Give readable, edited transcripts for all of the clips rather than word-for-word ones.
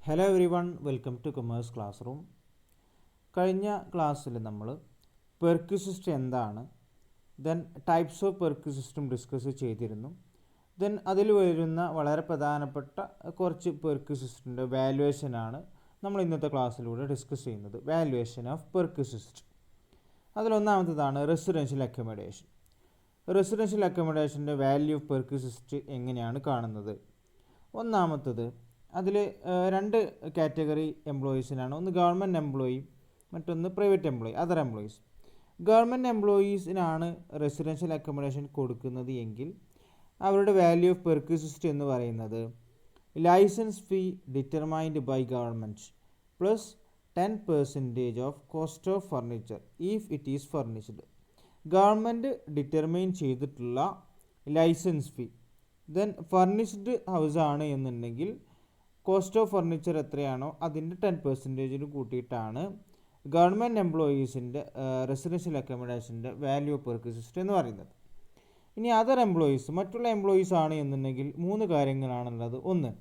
Hello everyone, welcome to commerce classroom. കഴിഞ്ഞ ക്ലാസ്സിൽ നമ്മൾ പെർക്വിസിസ്റ്റ് എന്താണ്, ദെൻ ടൈപ്സ് ഓഫ് പെർക്വിസിസ്റ്റും ഡിസ്കസ് ചെയ്തിരുന്നു. ദെൻ അതിൽ വരുന്ന വളരെ പ്രധാനപ്പെട്ട കുറച്ച് പെർക്വിസിസ്റ്റിൻ്റെ വാല്യുവേഷനാണ് നമ്മൾ ഇന്നത്തെ ക്ലാസ്സിലൂടെ ഡിസ്കസ് ചെയ്യുന്നത്. Valuation of perquisite. അതിലൊന്നാമത്തതാണ് റെസിഡൻഷ്യൽ അക്കോമഡേഷൻ. റെസിഡൻഷ്യൽ അക്കോമഡേഷൻ്റെ വാല്യൂ ഓഫ് പെർക്വിസിസ്റ്റ് എങ്ങനെയാണ് കാണുന്നത്? ഒന്നാമത്തത്, അതിൽ രണ്ട് കാറ്റഗറി എംപ്ലോയീസിനാണ്. ഒന്ന് ഗവൺമെൻറ് എംപ്ലോയി, മറ്റൊന്ന് private employee, other employees. Government എംപ്ലോയീസിനാണ് റെസിഡൻഷ്യൽ അക്കോമഡേഷൻ കൊടുക്കുന്നത് എങ്കിൽ അവരുടെ വാല്യൂ ഓഫ് പെർക്വിസിസ്റ്റ് എന്ന് പറയുന്നത് licence fee determined by government plus 10% of cost of furniture if it is furnished. Government determine ചെയ്തിട്ടുള്ള licence fee, then furnished house ആണ് എന്നുണ്ടെങ്കിൽ cost of furniture എത്രയാണോ അതിൻ്റെ 10% കൂട്ടിയിട്ടാണ് ഗവൺമെൻറ് എംപ്ലോയീസിൻ്റെ റെസിഡൻഷ്യൽ അക്കോമഡേഷൻ്റെ വാല്യൂ ഓഫ് പെർക്വിസിസ്റ്റ് എന്ന് പറയുന്നത്. ഇനി അതർ എംപ്ലോയീസ്, മറ്റുള്ള എംപ്ലോയീസ് ആണ് എന്നുണ്ടെങ്കിൽ മൂന്ന് കാര്യങ്ങളാണുള്ളത്. ഒന്ന്,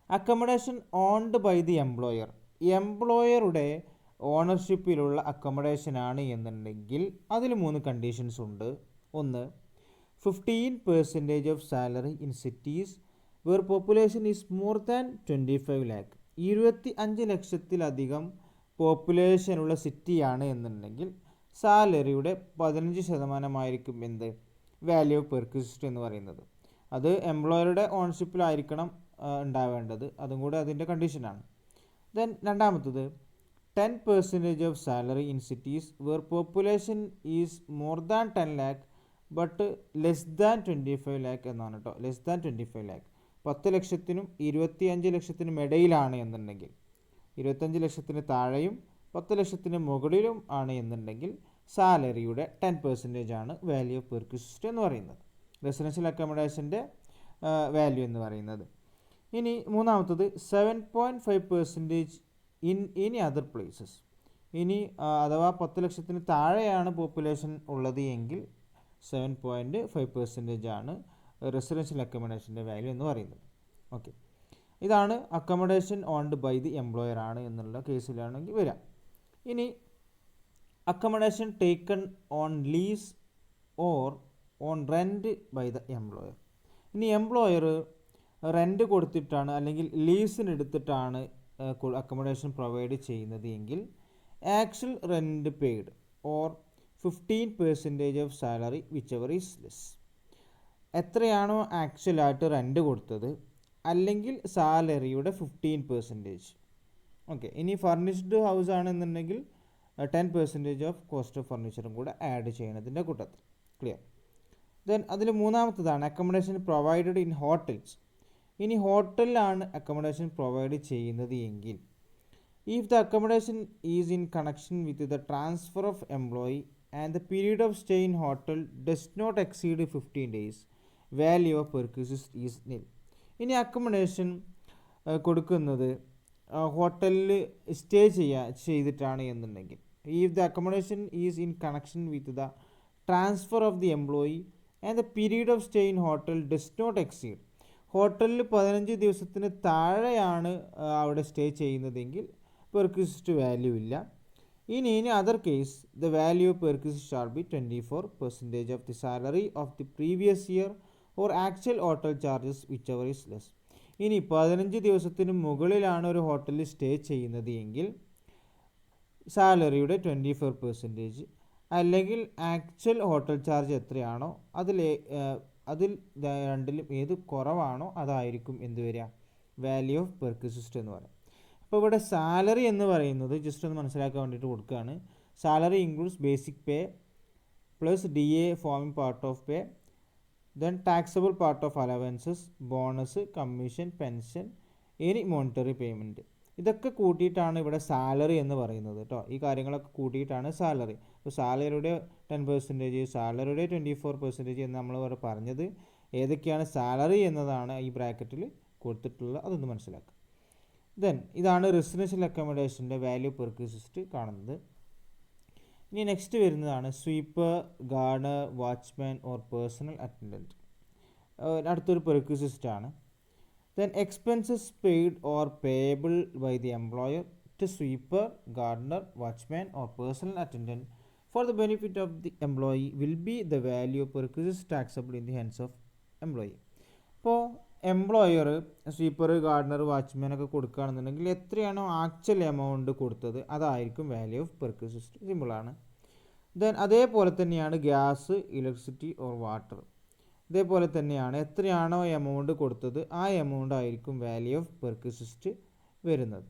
accommodation owned by the employer. എംപ്ലോയറുടെ ഓണർഷിപ്പിലുള്ള അക്കോമഡേഷൻ ആണ് എന്നുണ്ടെങ്കിൽ അതിൽ മൂന്ന് കണ്ടീഷൻസ് ഉണ്ട്. ഒന്ന്, 15% of salary in cities where population is more than 25 lakh. 25 ലക്ഷത്തിലധികം പോപ്പുലേഷനുള്ള സിറ്റിയാണ് എന്നുണ്ടെങ്കിൽ സാലറിയുടെ 15% എന്ത് വാല്യൂ ഓഫ് പെർക്വിസിസ്റ്റ് എന്ന് പറയുന്നത്. അത് എംപ്ലോയറുടെ ഓണർഷിപ്പിലായിരിക്കണം ഉണ്ടാവേണ്ടത്, അതും കൂടെ അതിൻ്റെ കണ്ടീഷനാണ്. ദെൻ രണ്ടാമത്തത്, 10% of salary in cities where population is more than 10 lakh but less than 25 lakh എന്നാണ് കേട്ടോ. ലെസ് ദാൻ 25 lakh, 10 ലക്ഷത്തിനും 25 ലക്ഷത്തിനും ഇടയിലാണ് എന്നുണ്ടെങ്കിൽ, 25 ലക്ഷത്തിന് താഴെയും 10 ലക്ഷത്തിന് മുകളിലും ആണ് എന്നുണ്ടെങ്കിൽ സാലറിയുടെ 10% ആണ് വാല്യൂ ഓഫ് പെർക്വിസിസ്റ്റ് എന്ന് പറയുന്നത്, റെസിഡൻഷ്യൽ അക്കോമഡേഷൻ്റെ വാല്യൂ എന്ന് പറയുന്നത്. ഇനി മൂന്നാമത്തത് 7.5% ഇൻ എനി അതർ പ്ലേസസ്. ഇനി അഥവാ 10 ലക്ഷത്തിന് താഴെയാണ് പോപ്പുലേഷൻ ഉള്ളത് എങ്കിൽ 7.5% ആണ് റെസിഡൻഷ്യൽ അക്കോമഡേഷൻ്റെ വാല്യൂ എന്ന് പറയുന്നത്. ഓക്കെ, ഇതാണ് accommodation owned by the employer ആണ് എന്നുള്ള കേസിലാണെങ്കിൽ വരാം. ഇനി accommodation taken on lease or on rent by the employer. ഇനി എംപ്ലോയർ റെൻറ്റ് കൊടുത്തിട്ടാണ് അല്ലെങ്കിൽ ലീസിന് എടുത്തിട്ടാണ് അക്കോമഡേഷൻ പ്രൊവൈഡ് ചെയ്യുന്നത് എങ്കിൽ actual rent paid or 15% of salary whichever is less. എത്രയാണോ ആക്ച്വലായിട്ട് റെൻറ്റ് കൊടുത്തത് അല്ലെങ്കിൽ സാലറിയുടെ 15%. ഓക്കെ, ഇനി ഫർണിഷ്ഡ് ഹൗസ് ആണെന്നുണ്ടെങ്കിൽ 10% ഓഫ് കോസ്റ്റ് ഓഫ് ഫർണിച്ചറും കൂടെ ആഡ് ചെയ്യണതിൻ്റെ കൂട്ടത്തിൽ. ക്ലിയർ? ദെൻ അതിൽ മൂന്നാമത്തതാണ് അക്കോമഡേഷൻ പ്രൊവൈഡഡ് ഇൻ ഹോട്ടൽസ്. ഇനി ഹോട്ടലിലാണ് അക്കോമഡേഷൻ പ്രൊവൈഡ് ചെയ്യുന്നത് എങ്കിൽ if the accommodation is in connection with the transfer of employee and the period of stay in hotel does not exceed 15 days, value of perquisite is nil. ഇനി accommodation കൊടുക്കുന്നത് ഹോട്ടലിൽ stay ചെയ്തിട്ടാണ് എന്നുണ്ടെങ്കിൽ if the accommodation is in connection with the transfer of the employee and the period of stay in hotel does not exceed, ഹോട്ടലിൽ 15 ദിവസത്തിന് താഴെയാണ് അവിടെ stay ചെയ്യുന്നതെങ്കിൽ പെർക്വിസിസ്റ്റ് വാല്യൂ ഇല്ല. ഇനി other case the value of perquisite shall be 24% of the salary of the previous year or actual hotel charges whichever is less. ഇനി 15 ദിവസത്തിന് മുകളിലാണ് ഒരു ഹോട്ടലിൽ സ്റ്റേ ചെയ്യുന്നത് എങ്കിൽ സാലറിയുടെ 24%, അല്ലെങ്കിൽ ആക്ച്വൽ ഹോട്ടൽ ചാർജ് എത്രയാണോ അതിൽ രണ്ടിലും ഏത് കുറവാണോ അതായിരിക്കും എന്ത് വരിക, വാല്യൂ ഓഫ് പെർക്വിസിസ്റ്റ് എന്ന് പറയാം. അപ്പോൾ ഇവിടെ സാലറി എന്ന് പറയുന്നത് ജസ്റ്റ് ഒന്ന് മനസ്സിലാക്കാൻ വേണ്ടിയിട്ട് കൊടുക്കുകയാണ്. Salary includes basic pay plus DA foaming part of pay, then taxable part of allowances, bonus, commission, pension, any monetary payment. ഇതൊക്കെ കൂട്ടിയിട്ടാണ് ഇവിടെ സാലറി എന്ന് പറയുന്നത് കേട്ടോ. ഈ കാര്യങ്ങളൊക്കെ കൂട്ടിയിട്ടാണ് സാലറി. അപ്പോൾ സാലറിയുടെ 10%, സാലറിയുടെ 24% എന്ന് നമ്മൾ ഇവിടെ പറഞ്ഞത് ഏതൊക്കെയാണ് സാലറി എന്നതാണ് ഈ ബ്രാക്കറ്റിൽ കൊടുത്തിട്ടുള്ളത്, അതൊന്ന് മനസ്സിലാക്കുക. ദെൻ ഇതാണ് റെസിഡൻഷ്യൽ അക്കോമഡേഷൻ്റെ വാല്യൂ പെർക്വിസിസ്റ്റ് കാണുന്നത്. ഇനി നെക്സ്റ്റ് വരുന്നതാണ് sweeper, Gardner, watchman or personal attendant. അടുത്തൊരു പെർക്വിസിസ്റ്റ് ആണ്. Then expenses paid or payable by the employer to sweeper, gardener, watchman or personal attendant for the benefit of the employee will be the value of perquisites taxable in the hands of employee. ഇപ്പോൾ employer sweeper, Gardner, watchman ഒക്കെ കൊടുക്കുകയാണെന്നുണ്ടെങ്കിൽ എത്രയാണോ actual amount കൊടുത്തത് അതായിരിക്കും value of പെർക്വിസിസ്റ്റ്. സിമ്പിളാണ്. Then അതേപോലെ തന്നെയാണ് gas, electricity or water. ഇതേപോലെ തന്നെയാണ് എത്രയാണോ എമൗണ്ട് കൊടുത്തത് ആ എമൗണ്ട് ആയിരിക്കും വാല്യൂ ഓഫ് പെർക്വിസിസ്റ്റ് വരുന്നത്.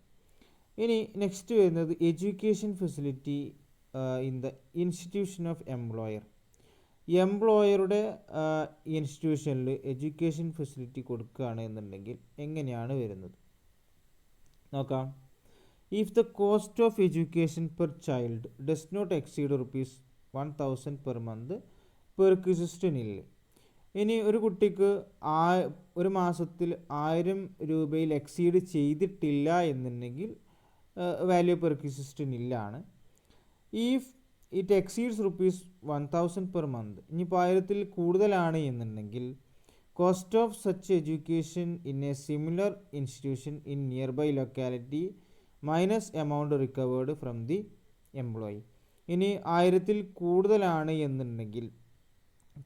ഇനി നെക്സ്റ്റ് വരുന്നത് education facility in the institution of employer. എംപ്ലോയറുടെ ഇൻസ്റ്റിറ്റ്യൂഷനിൽ എഡ്യൂക്കേഷൻ ഫെസിലിറ്റി കൊടുക്കുകയാണ് എന്നുണ്ടെങ്കിൽ എങ്ങനെയാണ് വരുന്നത് നോക്കാം. If the cost of education per child does not exceed ₹1000 per month perquisite nil. ഇനി ഒരു കുട്ടിക്ക് ഒരു മാസത്തിൽ 1000 രൂപയിൽ എക്സീഡ് ചെയ്തിട്ടില്ല എന്നുണ്ടെങ്കിൽ വാല്യൂ പെർക്വിസിസ്റ്റ് നില്ലാണ്. If it exceeds ₹1000 per month, ഇനിയിപ്പോൾ 1000 കൂടുതലാണ് എന്നുണ്ടെങ്കിൽ cost of such education in a similar institution in near by locality minus amount recovered from the employee. ഇനി 1000 കൂടുതലാണ് എന്നുണ്ടെങ്കിൽ,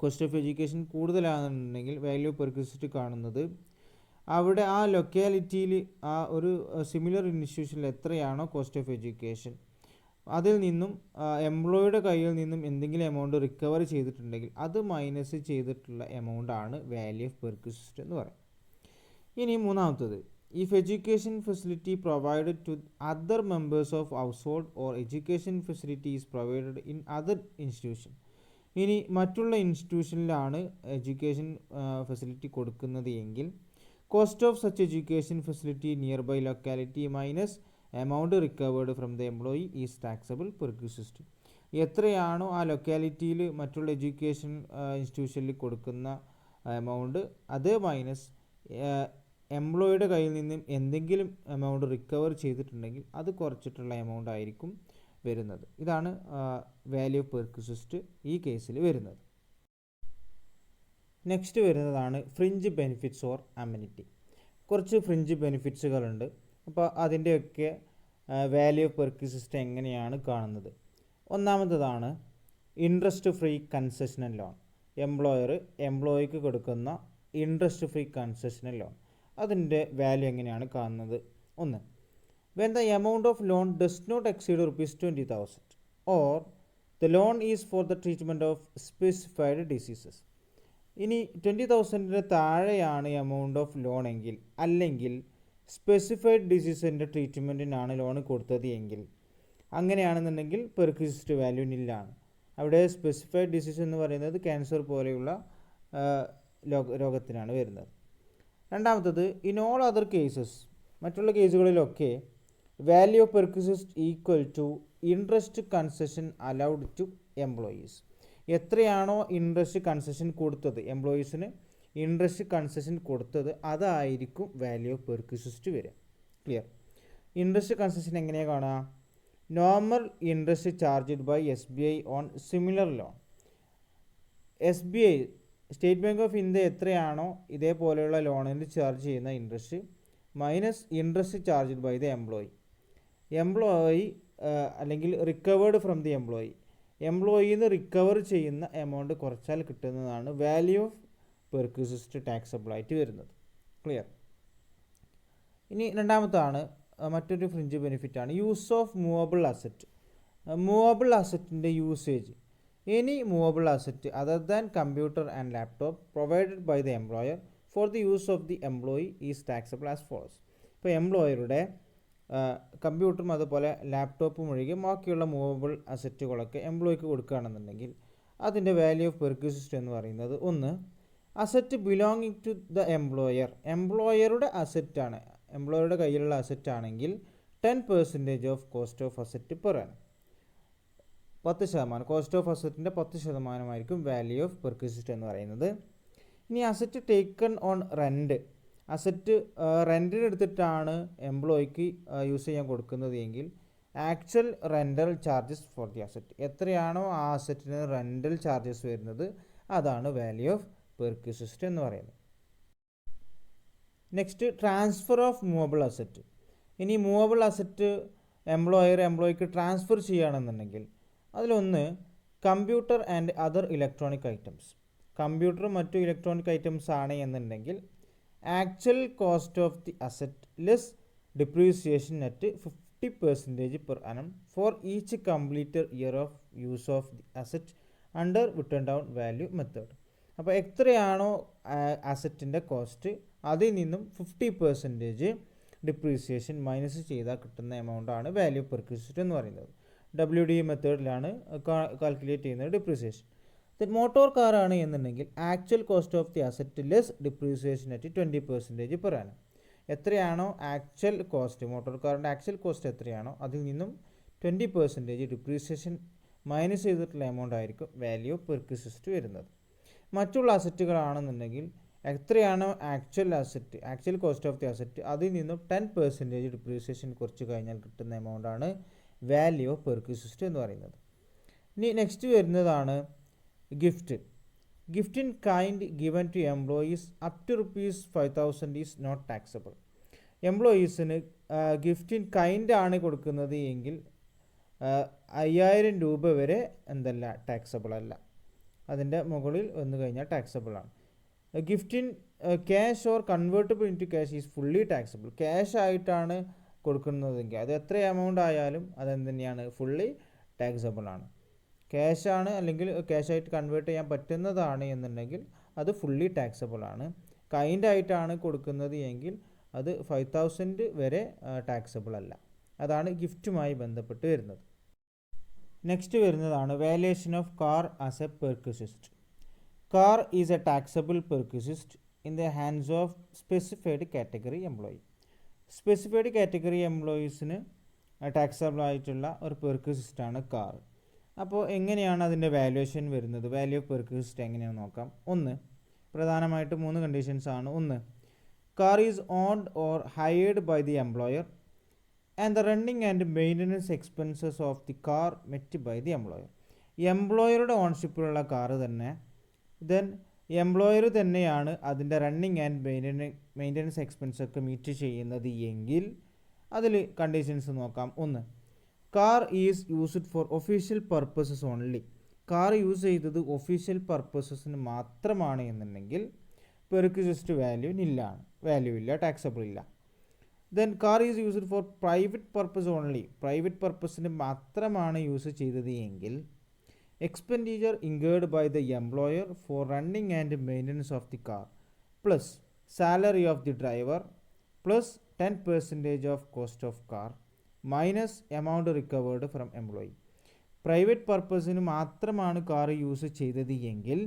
കോസ്റ്റ് ഓഫ് എഡ്യൂക്കേഷൻ കൂടുതലാണെന്നുണ്ടെങ്കിൽ വാല്യൂ പെർക്വിസിസ്റ്റ് കാണുന്നത് അവിടെ ആ ലൊക്കാലിറ്റിയിൽ ആ ഒരു സിമിലർ ഇൻസ്റ്റിറ്റ്യൂഷനിൽ എത്രയാണോ കോസ്റ്റ് ഓഫ് എഡ്യൂക്കേഷൻ അതിൽ നിന്നും എംപ്ലോയിയുടെ കയ്യിൽ നിന്നും എന്തെങ്കിലും എമൗണ്ട് റിക്കവർ ചെയ്തിട്ടുണ്ടെങ്കിൽ അത് മൈനസ് ചെയ്തിട്ടുള്ള എമൗണ്ടാണ് വാല്യൂ ഓഫ് പെർക്വിസിസ്റ്റ് എന്ന് പറയും. ഇനി മൂന്നാമത്തത്, if education facility provided to other members of household or education facility is provided in other institution. ഇനി മറ്റുള്ള ഇൻസ്റ്റിറ്റ്യൂഷനിലാണ് എഡ്യൂക്കേഷൻ ഫെസിലിറ്റി കൊടുക്കുന്നത് എങ്കിൽ cost of such education facility near by locality minus amount recovered from the employee is taxable perquisite. എത്രയാണോ ആ ലൊക്കാലിറ്റിയിൽ മറ്റുള്ള education ഇൻസ്റ്റിറ്റ്യൂഷനിൽ കൊടുക്കുന്ന amount അത് മൈനസ് എംപ്ലോയിയുടെ കയ്യിൽ നിന്നും എന്തെങ്കിലും എമൗണ്ട് റിക്കവർ ചെയ്തിട്ടുണ്ടെങ്കിൽ അത് കുറച്ചിട്ടുള്ള എമൗണ്ട് ആയിരിക്കും വരുന്നത്. ഇതാണ് വാല്യൂ ഓഫ് പെർക്വിസിസ്റ്റ് ഈ കേസിൽ വരുന്നത്. നെക്സ്റ്റ് വരുന്നതാണ് ഫ്രിഞ്ച് ബെനിഫിറ്റ്സ് ഓർ അമ്യൂണിറ്റി. കുറച്ച് ഫ്രിഞ്ച് ബെനിഫിറ്റ്സുകളുണ്ട്. അപ്പോൾ അതിൻ്റെയൊക്കെ വാല്യൂ ഓഫ് പെർക്വിസിസ്റ്റ് എങ്ങനെയാണ് കാണുന്നത്. ഒന്നാമത്തതാണ് interest free concessional loan. Employer എംപ്ലോയിക്ക് കൊടുക്കുന്ന ഇൻട്രസ്റ്റ് ഫ്രീ കൺസെഷണൽ ലോൺ, അതിൻ്റെ വാല്യൂ എങ്ങനെയാണ് കാണുന്നത്. ഒന്ന്, when the amount of loan does not exceed ₹20,000 or the loan is for the treatment of specified diseases. ഇനി 20,000 താഴെയാണ് എമൗണ്ട് ഓഫ് ലോൺ എങ്കിൽ, അല്ലെങ്കിൽ സ്പെസിഫൈഡ് ഡിസീസിൻ്റെ ട്രീറ്റ്മെൻറ്റിനാണ് ലോൺ കൊടുത്തത് എങ്കിൽ, അങ്ങനെയാണെന്നുണ്ടെങ്കിൽ പെർക്വിസിസ്റ്റ് വാല്യൂ നില്ലാണ്. അവിടെ സ്പെസിഫൈഡ് ഡിസീസ് എന്ന് പറയുന്നത് ക്യാൻസർ പോലെയുള്ള രോഗത്തിനാണ് വരുന്നത്. രണ്ടാമത്തത്, ഇൻ ഓൾ അതർ കേസസ്, മറ്റുള്ള കേസുകളിലൊക്കെ value of perquisite equal to interest concession allowed to employees. എത്രയാണോ ഇൻട്രസ്റ്റ് കൺസെഷൻ കൊടുത്തത്, എംപ്ലോയീസിന് ഇൻട്രസ്റ്റ് കൺസെഷൻ കൊടുത്തത് അതായിരിക്കും വാല്യൂ ഓഫ് പെർക്വിസിസ്റ്റ് വരിക. ക്ലിയർ? ഇൻട്രസ്റ്റ് കൺസെഷൻ എങ്ങനെയാണ് കാണുക? Normal interest charged by SBI on similar loan. SBI State Bank of India എത്രയാണോ ഇതേപോലെയുള്ള ലോണിന് ചാർജ് ചെയ്യുന്ന interest minus interest charged by the employee. അല്ലെങ്കിൽ റിക്കവേർഡ് ഫ്രം ദി എംപ്ലോയി, എംപ്ലോയിയിൽ നിന്ന് റിക്കവർ ചെയ്യുന്ന എമൗണ്ട് കുറച്ചാൽ കിട്ടുന്നതാണ് വാല്യൂ ഓഫ് പെർക്വിസിസ്റ്റ് ടാക്സബിൾ ആയിട്ട് വരുന്നത്. ക്ലിയർ? ഇനി രണ്ടാമത്താണ് മറ്റൊരു ഫ്രിഞ്ച് ബെനിഫിറ്റാണ് use of movable asset. Movable അസറ്റിൻ്റെ usage, any movable asset other than computer and laptop provided by the employer for the use of the employee is taxable as follows. ഇപ്പോൾ എംപ്ലോയറുടെ കമ്പ്യൂട്ടറും അതുപോലെ ലാപ്ടോപ്പും ഒഴികെ ബാക്കിയുള്ള മൂവബിൾ അസറ്റുകളൊക്കെ എംപ്ലോയിക്ക് കൊടുക്കുകയാണെന്നുണ്ടെങ്കിൽ അതിൻ്റെ വാല്യൂ ഓഫ് പെർക്വിസിസ്റ്റ് എന്ന് പറയുന്നത്, ഒന്ന്, asset belonging to the employer, എംപ്ലോയറുടെ അസറ്റാണ്, എംപ്ലോയറുടെ കയ്യിലുള്ള അസറ്റാണെങ്കിൽ 10% of cost of asset per annum, 10%, cost of അസറ്റിൻ്റെ 10% വാല്യൂ ഓഫ് പെർക്വിസിസ്റ്റ് എന്ന് പറയുന്നത്. ഇനി asset taken on rent, asset റെൻറ്റിന് എടുത്തിട്ടാണ് എംപ്ലോയിക്ക് യൂസ് ചെയ്യാൻ കൊടുക്കുന്നത് എങ്കിൽ actual rental charges for the asset, എത്രയാണോ ആ അസറ്റിന് റെൻ്റൽ ചാർജസ് വരുന്നത് അതാണ് വാല്യൂ ഓഫ് പെർക്വിസിസ്റ്റ് എന്ന് പറയുന്നത്. Next transfer of movable asset. ഇനി മൂവബിൾ അസറ്റ് എംപ്ലോയിക്ക് ട്രാൻസ്ഫർ ചെയ്യുകയാണെന്നുണ്ടെങ്കിൽ അതിലൊന്ന് computer and other electronic items. കമ്പ്യൂട്ടറും മറ്റു ഇലക്ട്രോണിക് ഐറ്റംസ് ആണ് എന്നുണ്ടെങ്കിൽ actual cost of the asset less depreciation at 50% per annum for each completed year of use of the asset under written down value method. അപ്പോൾ എത്രയാണോ അസറ്റിൻ്റെ cost അതിൽ നിന്നും 50% depreciation minus ചെയ്താൽ കിട്ടുന്ന എമൗണ്ടാണ് വാല്യൂ പെർ ക്യൂസിറ്റ് എന്ന് പറയുന്നത്. WD മെത്തേഡിലാണ് കാൽക്കുലേറ്റ് ചെയ്യുന്നത് ഡിപ്രീസിയേഷൻ. മോട്ടോർ കാറാണ് എന്നുണ്ടെങ്കിൽ actual cost of the asset less depreciation at 20% per annum. എത്രയാണോ ആക്ച്വൽ കോസ്റ്റ്, മോട്ടോർ കാറിൻ്റെ ആക്ച്വൽ കോസ്റ്റ് എത്രയാണോ അതിൽ നിന്നും 20% ഡിപ്രീസിയേഷൻ മൈനസ് ചെയ്തിട്ടുള്ള എമൗണ്ട് ആയിരിക്കും വാല്യൂ പെർ ക്യൂസിറ്റ് വരുന്നത്. മറ്റുള്ള അസറ്റുകളാണെന്നുണ്ടെങ്കിൽ എത്രയാണോ actual cost of the asset അതിൽ നിന്നും 10% ഡിപ്രീസിയേഷൻ കുറച്ച് കഴിഞ്ഞാൽ കിട്ടുന്ന എമൗണ്ടാണ് വാല്യൂ പെർ ക്യൂസിറ്റ് എന്ന് പറയുന്നത്. ഇനി നെക്സ്റ്റ് വരുന്നതാണ് gift. Gift in kind given to employees up to ₹5,000 is not taxable. എംപ്ലോയീസിന് ഗിഫ്റ്റ് ഇൻ കൈൻഡ് ആണ് കൊടുക്കുന്നത് എങ്കിൽ 5,000 രൂപ വരെ എന്തല്ല ടാക്സബിൾ അല്ല. അതിൻ്റെ മുകളിൽ വന്നു കഴിഞ്ഞാൽ ടാക്സബിൾ ആണ്. Gift in cash or convertible in to cash is fully taxable. Cash ആയിട്ടാണ് കൊടുക്കുന്നതെങ്കിൽ അത് എത്ര എമൗണ്ട് ആയാലും അതെന്ത് തന്നെയാണ്, ഫുള്ളി ടാക്സബിൾ ആണ്. ക്യാഷാണ് അല്ലെങ്കിൽ ക്യാഷായിട്ട് കൺവേർട്ട് ചെയ്യാൻ പറ്റുന്നതാണ് എന്നുണ്ടെങ്കിൽ അത് ഫുള്ളി ടാക്സബിൾ ആണ്. കൈൻഡ് ആയിട്ടാണ് കൊടുക്കുന്നത് എങ്കിൽ അത് 5,000 വരെ ടാക്സബിൾ അല്ല. അതാണ് ഗിഫ്റ്റുമായി ബന്ധപ്പെട്ട് വരുന്നത്. നെക്സ്റ്റ് വരുന്നതാണ് valuation of car as a perquisite. Car is a taxable perquisite in the hands of specified category employee. Specified category എംപ്ലോയീസിന് ടാക്സബിൾ ആയിട്ടുള്ള ഒരു പെർക്യൂസിസ്റ്റാണ് കാർ. അപ്പോൾ എങ്ങനെയാണ് അതിൻ്റെ വാല്യുവേഷൻ വരുന്നത്? വാല്യൂ പെർ ക്യൂസിറ്റ് എങ്ങനെയാണെന്ന് നോക്കാം. പ്രധാനമായിട്ട് 3 കണ്ടീഷൻസ് ആണ്. Car is owned or hired by the employer and the running and maintenance expenses of the car met by the employer. എംപ്ലോയറുടെ ഓൺഷിപ്പിലുള്ള കാറ് തന്നെ, ദെൻ എംപ്ലോയർ തന്നെയാണ് അതിൻ്റെ റണ്ണിങ് ആൻഡ് മെയിൻ്റനൻസ് എക്സ്പെൻസൊക്കെ മീറ്റ് ചെയ്യുന്നത് എങ്കിൽ അതിൽ കണ്ടീഷൻസ് നോക്കാം. Car is used for official purposes only. Car use ചെയ്തത് ഒഫീഷ്യൽ പർപ്പസസിന് മാത്രമാണ് എന്നുണ്ടെങ്കിൽ പെർക്യൂസിസ്റ്റ് വാല്യൂ ഇല്ല, ടാക്സബിൾ ഇല്ല. Then car is used for private purpose only. Private പർപ്പസിന് മാത്രമാണ് യൂസ് ചെയ്തത് എങ്കിൽ expenditure incurred by the employer for running and maintenance of the car plus salary of the driver plus 10% of cost of car minus amount recovered from employee. Private പർപ്പസിന് മാത്രമാണ് car use ചെയ്തത് എങ്കിൽ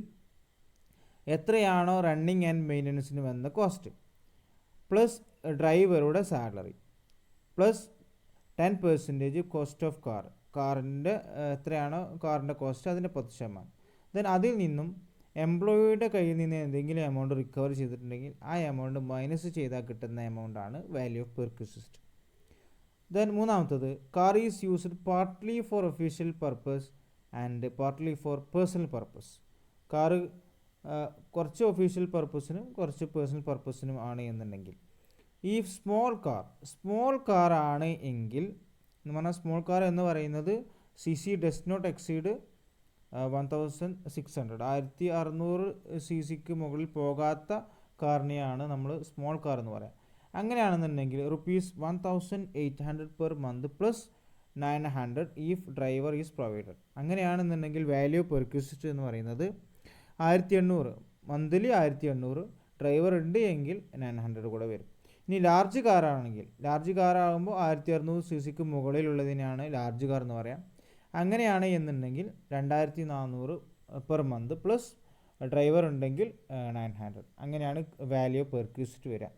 എത്രയാണോ running and മെയിൻ്റനൻസിന് വന്ന cost plus ഡ്രൈവറുടെ salary plus 10% cost of കാറിൻ്റെ എത്രയാണോ കാറിൻ്റെ കോസ്റ്റ് അതിൻ്റെ 10%. ദെൻ അതിൽ നിന്നും എംപ്ലോയിയുടെ കയ്യിൽ നിന്ന് എന്തെങ്കിലും എമൗണ്ട് റിക്കവർ ചെയ്തിട്ടുണ്ടെങ്കിൽ ആ എമൗണ്ട് മൈനസ് ചെയ്താൽ കിട്ടുന്ന എമൗണ്ടാണ് വാല്യൂ ഓഫ് പെർക്യൂസിസ്റ്റ്. ദെൻ മൂന്നാമത്തത് car is used partly for official purpose and partly for personal purpose. Car കുറച്ച് ഒഫീഷ്യൽ പർപ്പസിനും കുറച്ച് പേഴ്സണൽ പർപ്പസിനും ആണ് എന്നുണ്ടെങ്കിൽ, ഈ സ്മോൾ കാർ ആണ് എങ്കിൽ എന്ന് പറഞ്ഞാൽ സ്മോൾ കാർ എന്ന് പറയുന്നത് CC ഡസ് നോട്ട് എക്സീഡ് 1600 1600 CCക്ക് മുകളിൽ പോകാത്ത കാറിനെയാണ് നമ്മൾ സ്മോൾ കാർ എന്ന് പറയാം. അങ്ങനെയാണെന്നുണ്ടെങ്കിൽ ₹1,800 per month plus 900 if driver is provided. അങ്ങനെയാണെന്നുണ്ടെങ്കിൽ വാല്യൂ പെർക്യൂസിറ്റ് എന്ന് പറയുന്നത് 1800 മന്ത്ലി 1800, ഡ്രൈവർ ഉണ്ട് എങ്കിൽ 900 കൂടെ വരും. ഇനി ലാർജ് കാറാകുമ്പോൾ 1600 CCക്ക് മുകളിലുള്ളതിനാണ് ലാർജ് കാർ എന്ന് പറയാം. അങ്ങനെയാണ് എന്നുണ്ടെങ്കിൽ 2400 പെർ മന്ത് പ്ലസ് ഡ്രൈവർ ഉണ്ടെങ്കിൽ 900. അങ്ങനെയാണ് വാല്യൂ പെർക്യൂസിറ്റ് വരിക.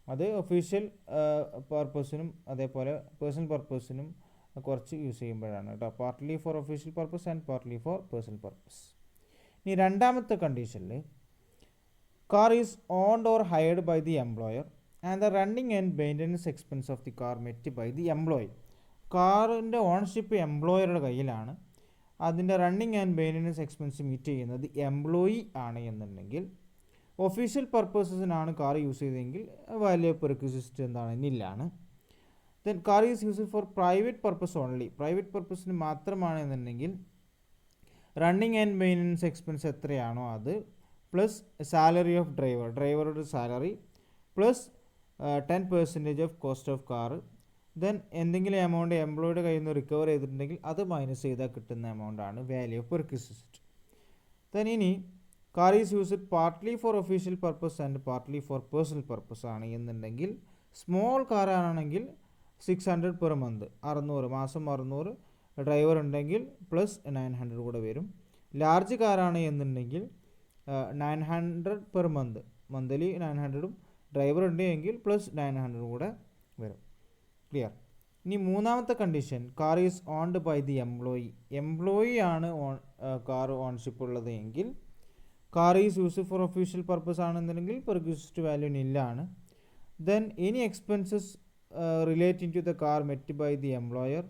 അത് ഒഫീഷ്യൽ പർപ്പസിനും അതേപോലെ പേഴ്സണൽ പർപ്പസിനും കുറച്ച് യൂസ് ചെയ്യുമ്പോഴാണ് കേട്ടോ. Partly for official purpose and partly for personal purpose. ഇനി രണ്ടാമത്തെ കണ്ടീഷനിൽ car is owned or hired by the employer and the running and maintenance expense of the car met by the employee. കാറിൻ്റെ ownership എംപ്ലോയറുടെ കയ്യിലാണ്, അതിൻ്റെ running and maintenance expense meet ചെയ്യുന്നത് employee ആണ് എന്നുണ്ടെങ്കിൽ ഒഫീഷ്യൽ പർപ്പസസിനാണ് കാർ യൂസ് ചെയ്തതെങ്കിൽ value of perquisite എന്താണ് നില്ലാണ്. Then car is used for private purpose only, private പർപ്പസിന് മാത്രമാണെന്നുണ്ടെങ്കിൽ റണ്ണിങ് ആൻഡ് മെയിൻ്റനൻസ് എക്സ്പെൻസ് എത്രയാണോ അത് പ്ലസ് സാലറി ഓഫ് ഡ്രൈവർ, ഡ്രൈവറുടെ salary plus 10% of cost of car. Then എന്തെങ്കിലും എമൗണ്ട് എംപ്ലോയിയുടെ കയ്യിൽ നിന്ന് റിക്കവർ ചെയ്തിട്ടുണ്ടെങ്കിൽ അത് മൈനസ് ചെയ്താൽ കിട്ടുന്ന എമൗണ്ടാണ് വാല്യൂ ഓഫ് പെർക്വിസിസ്റ്റ്. ദെൻ ഇനി car is used partly for official purpose and partly for personal purpose ആണ് എന്നുണ്ടെങ്കിൽ സ്മോൾ കാർ ആണെങ്കിൽ 600 പെർ മന്ത്, 600 മാസം 600, ഡ്രൈവർ ഉണ്ടെങ്കിൽ പ്ലസ് 900 കൂടെ വരും. ലാർജ് കാറാണ് എന്നുണ്ടെങ്കിൽ 900 പെർ മന്ത്, മന്ത്ലി 900ഉം ഡ്രൈവർ ഉണ്ടെങ്കിൽ പ്ലസ് 900 കൂടെ വരും. ക്ലിയർ. ഇനി മൂന്നാമത്തെ condition, car is owned by the employee, employee ആണ് കാർ ഓൺഷിപ്പ് ഉള്ളത് എങ്കിൽ car is used for official purpose ആണെന്നുണ്ടെങ്കിൽ പെർക്വിസിസ്റ്റ് വാല്യൂ നില്ലാണ്. Then any expenses relating to the car met by the employer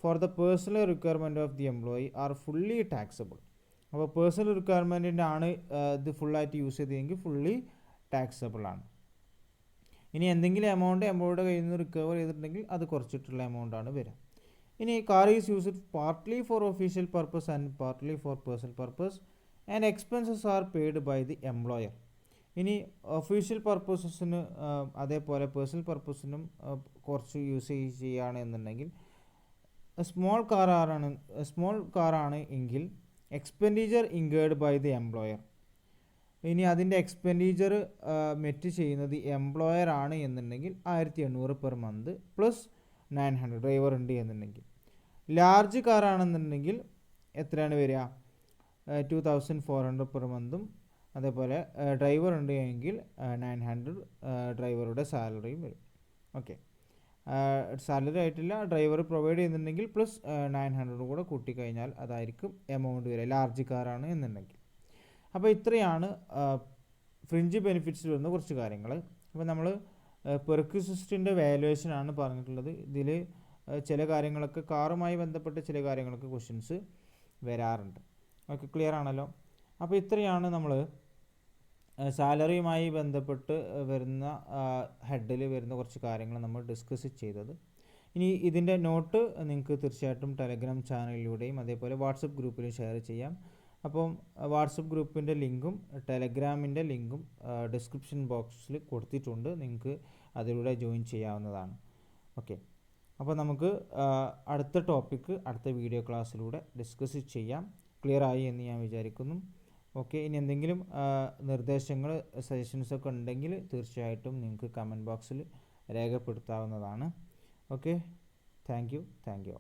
for the personal requirement of the employee are fully taxable. അപ്പോൾ personal റിക്വയർമെൻറ്റിൻ്റെ ആണ് ഇത് ഫുള്ളായിട്ട് use ചെയ്തതെങ്കിൽ fully taxable ആണ്. ഇനി എന്തെങ്കിലും എമൗണ്ട് എംപ്ലോയിയുടെ കയ്യിൽ നിന്ന് റിക്കവർ ചെയ്തിട്ടുണ്ടെങ്കിൽ അത് കുറച്ചിട്ടുള്ള എമൗണ്ട് ആണ് വരിക. ഇനി car is used partly for official purpose and partly for personal purpose and expenses are paid by the employer. ഇനി ഒഫീഷ്യൽ പർപ്പസസിന് അതേപോലെ പേഴ്സണൽ പർപ്പസിനും കുറച്ച് യൂസ് ചെയ്യുകയാണെന്നുണ്ടെങ്കിൽ സ്മോൾ കാറാണ് എങ്കിൽ expenditure incurred by the employer. ഇനി അതിൻ്റെ എക്സ്പെൻഡിച്ചർ മെറ്റ് ചെയ്യുന്നത് എംപ്ലോയർ ആണ് എന്നുണ്ടെങ്കിൽ 1800 പെർ മന്ത് പ്ലസ് 900 ഡ്രൈവർ ഉണ്ട് എന്നുണ്ടെങ്കിൽ. ലാർജ് കാറാണെന്നുണ്ടെങ്കിൽ എത്രയാണ് വരിക, 2400 പെർ മന്തും അതേപോലെ ഡ്രൈവർ ഉണ്ട് എങ്കിൽ 900 ഡ്രൈവറുടെ സാലറിയും വരും. ഓക്കെ, സാലറി ആയിട്ടില്ല, ഡ്രൈവർ പ്രൊവൈഡ് ചെയ്യുന്നുണ്ടെങ്കിൽ പ്ലസ് 900 കൂടെ കൂട്ടിക്കഴിഞ്ഞാൽ അതായിരിക്കും എമൗണ്ട് വരിക ലാർജ് കാറാണ് എന്നുണ്ടെങ്കിൽ. അപ്പോൾ ഇത്രയാണ് ഫ്രിഞ്ച് ബെനിഫിറ്റ്സിൽ വരുന്ന കുറച്ച് കാര്യങ്ങൾ. അപ്പോൾ നമ്മൾ പെർക്വിസിസ്റ്റിൻ്റെ വാല്യുവേഷനാണ് പറഞ്ഞിട്ടുള്ളത്. ഇതിൽ ചില കാര്യങ്ങളൊക്കെ കാറുമായി ബന്ധപ്പെട്ട് ചില കാര്യങ്ങളൊക്കെ ക്വസ്റ്റ്യൻസ് വരാറുണ്ട്. ഓക്കെ, ക്ലിയർ ആണല്ലോ. അപ്പോൾ ഇത്രയാണ് നമ്മൾ സാലറിയുമായി ബന്ധപ്പെട്ട് വരുന്ന ഹെഡിൽ വരുന്ന കുറച്ച് കാര്യങ്ങൾ നമ്മൾ ഡിസ്കസ് ചെയ്തത്. ഇനി ഇതിൻ്റെ നോട്ട് നിങ്ങൾക്ക് തീർച്ചയായിട്ടും ടെലഗ്രാം ചാനലിലൂടെയും അതേപോലെ വാട്സപ്പ് ഗ്രൂപ്പിലും ഷെയർ ചെയ്യാം. അപ്പം വാട്സപ്പ് ഗ്രൂപ്പിൻ്റെ ലിങ്കും ടെലഗ്രാമിൻ്റെ ലിങ്കും ഡിസ്ക്രിപ്ഷൻ ബോക്സിൽ കൊടുത്തിട്ടുണ്ട്, നിങ്ങൾക്ക് അതിലൂടെ ജോയിൻ ചെയ്യാവുന്നതാണ്. ഓക്കെ, അപ്പോൾ നമുക്ക് അടുത്ത ടോപ്പിക്ക് അടുത്ത വീഡിയോ ക്ലാസ്സിലൂടെ ഡിസ്കസ് ചെയ്യാം. ക്ലിയർ ആയി എന്ന് ഞാൻ വിചാരിക്കുന്നു. ഓക്കെ, ഇനി എന്തെങ്കിലും നിർദ്ദേശങ്ങൾ സജഷൻസൊക്കെ ഉണ്ടെങ്കിൽ തീർച്ചയായിട്ടും നിങ്ങൾക്ക് കമൻറ്റ് ബോക്സിൽ രേഖപ്പെടുത്താവുന്നതാണ്. Okay, thank you.